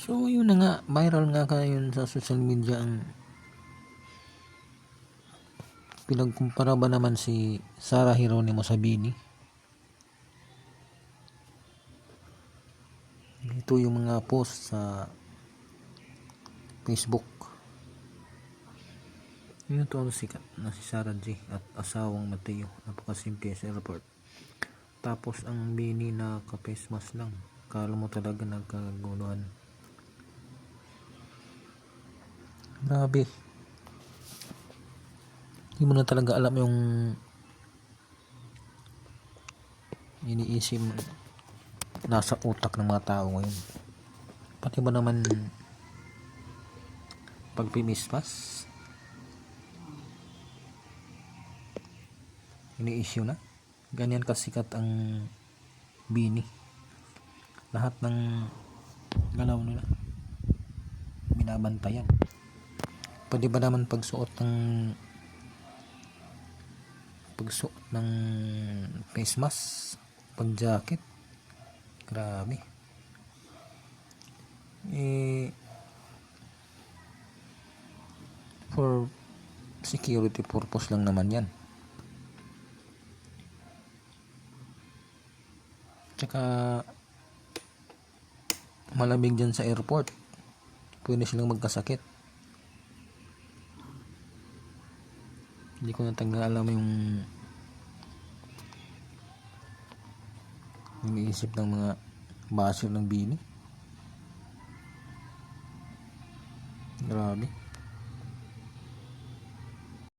So yun na nga, viral nga ngayon sa social media ang pinagkumpara ba naman si Sarah Geronimo sa Bini. Ito yung mga post sa Facebook. Yun to ang sikat na si Sarah G at asawang Mateo, napakasimple sa airport. Tapos ang Bini na ka-face mask lang, kala mo talaga nagkaguluhan. Grabe, hindi mo na talaga alam yung iniisip nasa utak ng mga tao ngayon. Pati ba naman pagpimismas ini-issue na, ganyan kasikat ang Bini, lahat ng galaw nila binabantayan. Pwede ba naman pagsuot ng face mask, pag jacket, grabe. For security purpose lang naman yan. Tsaka malamig dyan sa airport, pwede silang magkasakit. Hindi ko na talaga alam yung iniisip ng mga basher ng Bini. Grabe.